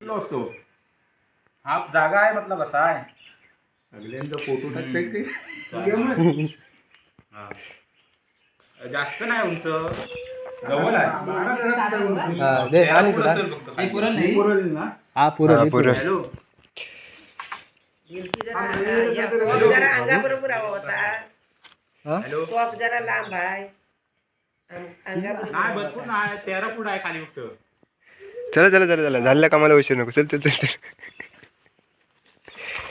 बसलो असतो. हा जागा आहे मतलब असा आहे. सगळ्यांचा फोटो टाकते ते. हा. जास्त नाही उंच, जवळ आहे. तेरा फूट असेल फक्त खाली. पुरवली ना. हा पुरं हॅलो. जरा अंगाबरोबर होता. हॅलो. टॉप जरा लांब आहे. अंगाबरोबर नाही भरपूर नाही, 13 फूट आहे खाली फक्त. चला झाल्या कामाला उशीर नको चल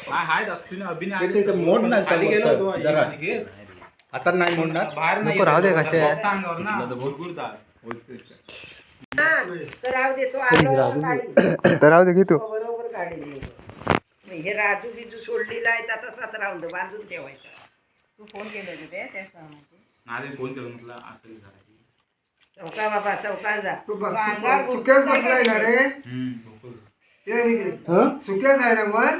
हाय हाय दक्षिण अभिनय ते मोड नाही खाली गेलो होतो जरा. खाली गेलो. आता नाही म्हणणार. बाहेर नाही नको, राहू दे, येत. कसे आहे? फक्त अंगावर ना भरपूर दार. तर राहू दे तो आलो गाडी तर राहू दे घे तू बरोबर गाडी हे राजू बिजू सोडलेला आहे आता तसाच राहून दे बांधून ठेवायचा. तू फोन केले होते ते माझे फोन करून म्हटलं असं करायची. चौका बाबा चौका जा सुक्याच बसलाय ना रे. भरपूर. ते निघेल. सुक्याच आहे ना वर.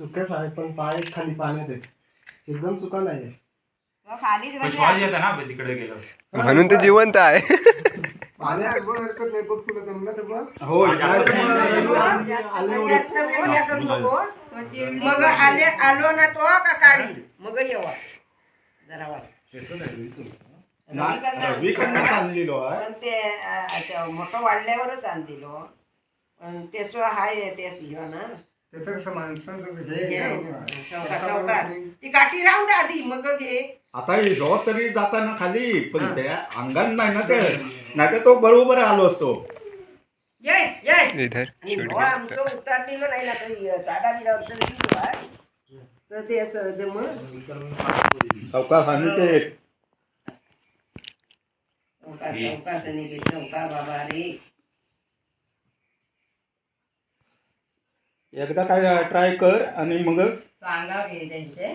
सुक्याच आहे पण पाय खाली पाण्यात आहे एकदम सुका नाही पण श्वास येतं ना तिकडे गेलो. म्हणून ते जिवंत आहे पाण्यात वर हरकत नाही बघ तुला जमलं तर बघ. हो जास्त वेळ या करू नको. मग आलो ना तो का काढी मग येवा जरा वाट. रविकडनं आणलेलो आहे. पण ते मोठं वाढल्यावरच आणदिलो पण त्याचं हाय ते ना त्याचं कसं माणसांचं हे आहे. सावकाश ती काठी राहून दे आधी मग घे. आता ह्यो तरी जाताना खाली पण त्या अंगात नाही ना ते. नाही तर तो बरोबर आलो असतो. जय जय इधर आणि भावा आमचं उतार दिलं नाही ना काही चाडा बिडावर तर दिलं बा. तर ते असं जम सावकाश आणि ते चौकास आणि चौका बाबा रे. एकदा काय ट्राय कर आणि मग अंगावर घे त्यांचे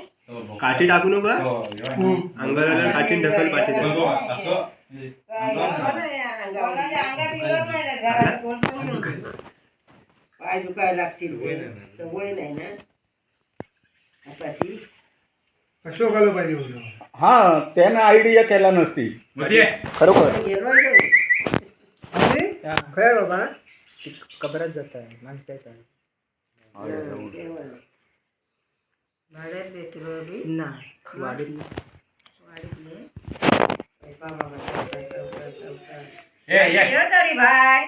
काठी टाकू नका एवढं. अंगाला काठी ढकल पाठी बघू, असं. पाय दुखायला लागतील सवय नाही ना आताशी. अशोकाला पाहिजे होतं. हा त्यानं आयडिया केला नसती मध्ये खरोखर. गेलो काय बाबा कबरात जात आहे माणसं येत आहे भाड्यात देतो बी नाही वाढीतले तरी भाई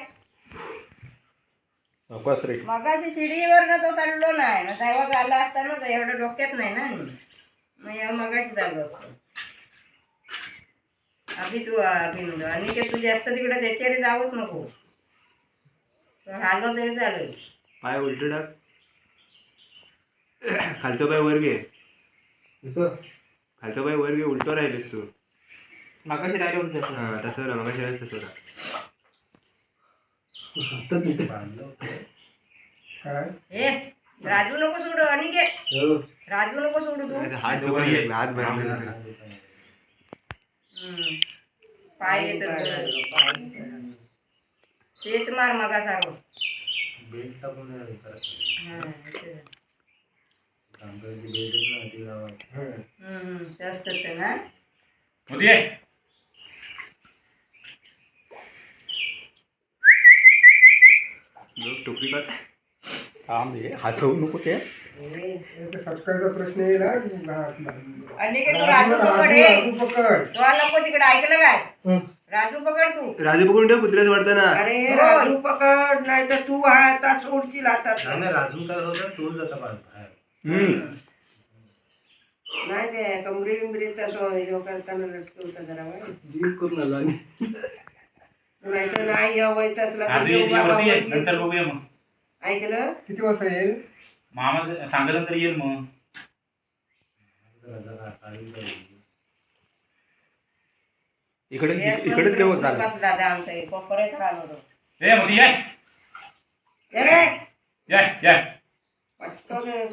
सावकाश रे. मगाशी शिडीवर तो चढलो नाही ना तेव्हा आला असताना तर एवढं डोक्यात नाही ना मग या मगाशी चालू असतो. अभि तू अभि आणि ते तू जास्त तिकडे त्याच्यावर जाऊच नको. हालो तरी चालेल. पाय उलट टाक खालचा पाय वर घे खालचा पाय वर घे उलट राहिलेस तू मागाशी राहिलो होतो. हा तसं राहा मग तसं राहा काय ए राजू नको सोडू आणि घे राजू नको सोडू तू. हात दुखून घेतला हात भरले पाय येत तेच मार मगा सारो जास्त ना मध्ये टोपी काढ थांब हे हसवू नको ते. सटकायचा प्रश्न येईल हा. आणि तू राजू पकड हे राजू पकड. तो नको तिकडे ऐकलं काय राजू पकड तू. राजू बघून ठेव कुत्र्याच वाढतं ना अरे राजू पकड नाही तर तू आता सोडशील आता राजून काय होतं टोल जाता बाहेर. नाही ते कमरी बिमरी तसं करताना लटकवता जरा जीव करून आला नाही तर नाही हवंय तसला तर आधी येऊ बाबा वरती ये, वर ये. नंतर बघूया मग. ऐकलं किती वाजता येईल. मामा सांगितलं तर येईल मग. इकडे इकडेच जेवण झालं. दादा आमचा कोपऱ्यात राहिलो होतो. ए मध्ये ये. अरे ये. पटतो गे.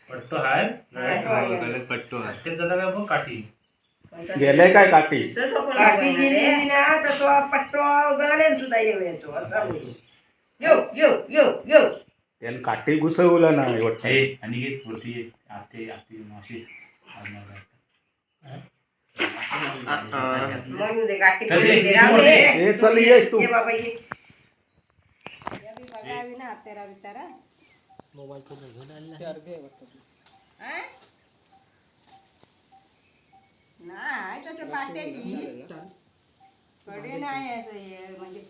पट्टो आहे गलत पट्टो आहे त्याचा जागा मग काठी गेलाय काय काठी. काठी गेली ना तर तो पट्टो गळेल सुद्धा येतो असा होईल. यो त्यानं काठी घुसवलं नाही वाटतं. ए आणि घे वरती ये. आते माशी. म्हणून दे काठी तर ये, पडली, राहू दे. ए चल ये तू. ये बाबा ये बघावी ना तेरा बितारा नाही तसं पाटेली कडे नाही असं हे, म्हणजे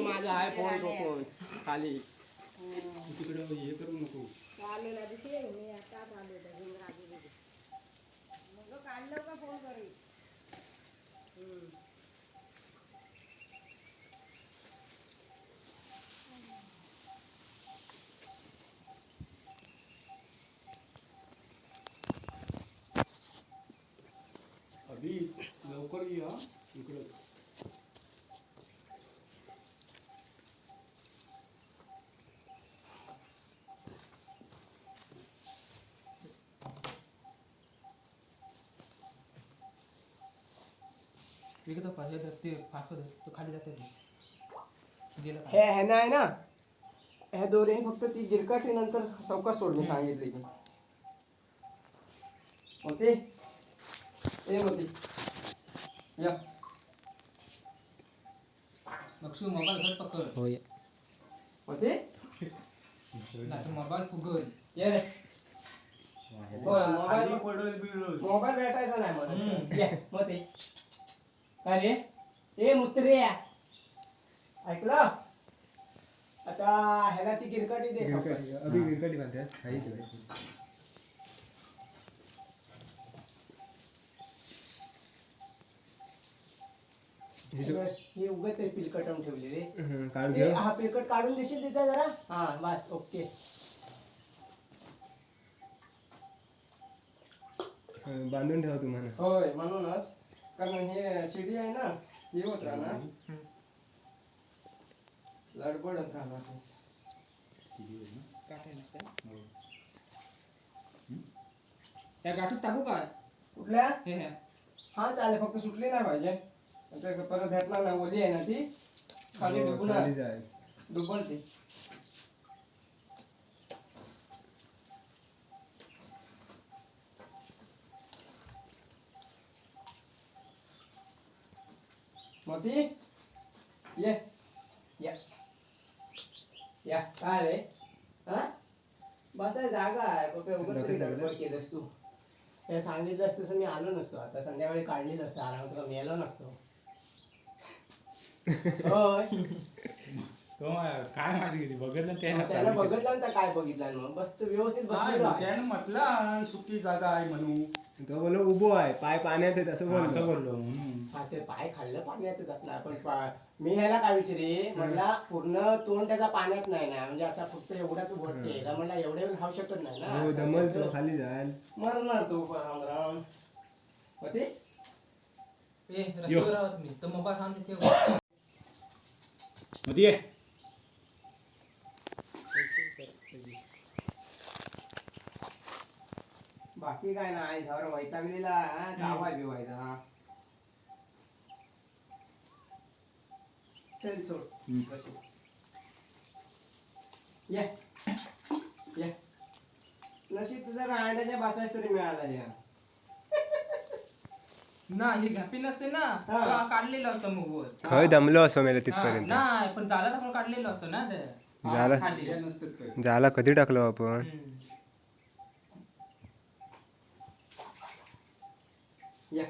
माझा आहे फोन खाली चालेल दिसले मी आता आलो मग काढलं का फोन करी अभि लवकर ये हा इकडे हे नाही ना ह्या दोरे फक्त ती गिरकाटी नंतर चौकात सोडणे सांगितले की होते ए होती या लक्ष्मी मोबाईल घर पकड होय होते नाही मोबाईल फुगल ये रे खाली पडल बिडल. मोबाईल भेटायचा नाही मला ये होते काय रे ए मुत्रे ऐकलं आता ह्याला ती गिरकाटी दे अभि गिरकाटी म्हणतात हे उगत तरी पिलकटवून ठेवली रे काढून ए, घेऊ हा पिलकट काढून देशील तिचा जरा हा बस ओके बांधून ठेवा तुम्हाला होय म्हणूनच कारण हे शिडी आहे ना हे होत राहणार लडबडत राहणार त्या गाठीत टाकू काय कुठल्या हे हे हा चालेल फक्त सुटली नाही पाहिजे नंतर परत भेटणार नाही ओली आहे ना ती खाली डुबून खाली जाय डुबल ती मोती ये या या काय रे हा बसाय जागा आहे पप्पा उगाच तरी गडबड केलंस तू हे सांगितलं असतं तसं मी आलो नसतो आता संध्याकाळी काढलेलं असतं आराम तुला मेलो नसतो होय काय माहिती किती बघितलं त्याला बघितलं ना काय बघितलं मग बस व्यवस्थित बसलेलो आहे. त्यानं म्हटलं सुकी जागा आहे म्हणून. तो बोलो उभो आहे पाय पाण्यात आहेत असं बोललो बोललो हा ते पाय खाल्लं पाण्यातच असणार पण मी ह्याला काय विचारे म्हणला पूर्ण तोंड त्याचा पाण्यात नाही ना म्हणजे असा फक्त एवढाच भरते का म्हणला एवढे वेळ राहू शकत नाही ना हो असं दमल सगळं. तो खाली जायल मरणार तो राम राम होते ए रस्त्यावर आहोत मी तो मोबाईल हा ठेव मध्ये ये. बाकी काय नाही झावर वैतागलेला जावाय बिवायचा चल सोड ये ये नशीब तुझा रांड्याच्या बासाच तरी मिळाला या ना हे घापी नसते ना हा. तो काढलेलं असतं मोबाईल खय दमलो असो मेला तिथपर्यंत नाही पण झाला तर आपण काढलेलं असतं ना ते झाला. खाली. हे नसतं काही. झाला कधी टाकलो आपण हम्म. या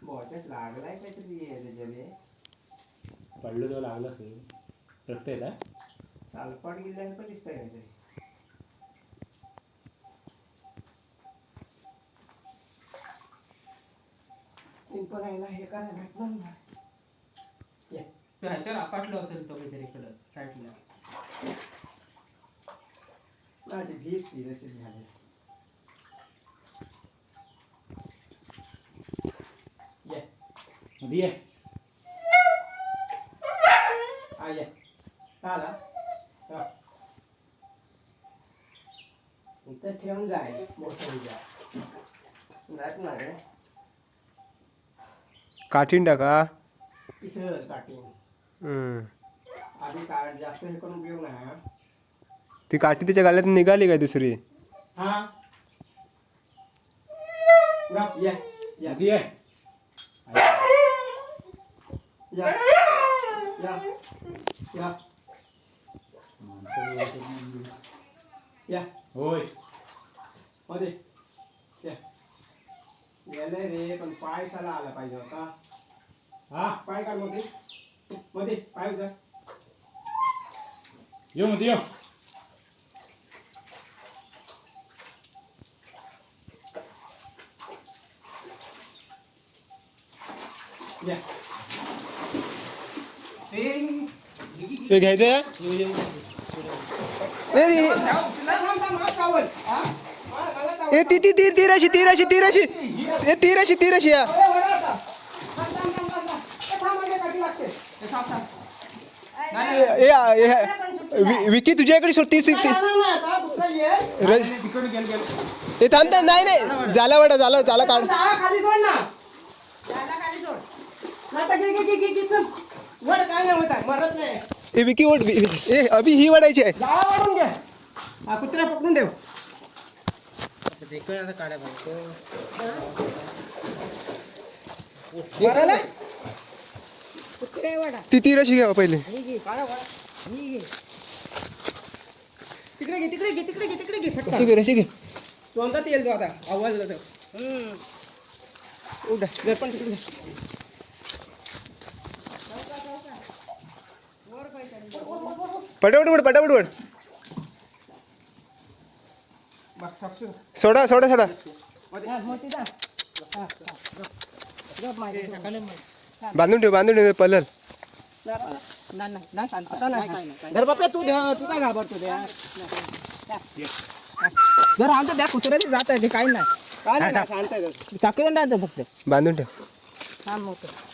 बहुतेक लागलाय काहीतरी त्याच्याले पडलं तो लागलं असेल रक्त येत आहे सालपाट गेल्यासारखं दिसतंय काहीतरी पिंपरायला हे काय भेटणार नाही तो ह्याच्यावर आपटलं असेल तो काहीतरी इकडं साईडला ना ती भीज ती तशी झाली ये मध्ये ये. आ ये आला हा. इथं ठेवून जाय मोठं जात ना रे काठीन टाका पिसळच काठी हम्म. आधी काढ जास्त हे करून उपयोग नाही हा. ती काठी त्याच्या गाल्यात निघाली काय दुसरी हा गप ये या मध्ये ये. या या या या होय मध्ये या गेले रे पण पाय साला आला पाहिजे होता हा पाय काढ मध्ये पाय उचल येऊ मध्ये येऊ या हे घ्यायचं आहे? ए ती ती ती तीराशी तीराशी तीराशी ए तीराशी तीराशी या विकी तुझ्याकडे सोडती तिकडे गेल हे थांब थांब नाही नाही झाला वाटा झाला झाला काढ खाली सोड ना आता घे चल वड काय नाही होत आहे मरत नाही ए विकी ओढ ए अभि ही वडायची आहे जाळा वाढून घे हा कुत्र्या पकडून ठेव वडाला? कुत्रे वडा ती तीराशी घ्यावा पहिले ही घे काळा वडा ही घे तिकडे घे फटका अशी घे अशी घे तोंडात येईल तो आता आवाज आला तर उद्या जर पण तिकडे पटापट वड पटापट वड सोडा सोडा सोडा बांधून ठेव पलल धर बाप्या तू काय घाबरतो जर आमचं त्या कुत्र्याची जात आहे ते काही नाही काय नाही शांत आहे टाकून फक्त बांधून ठेव छान मोठं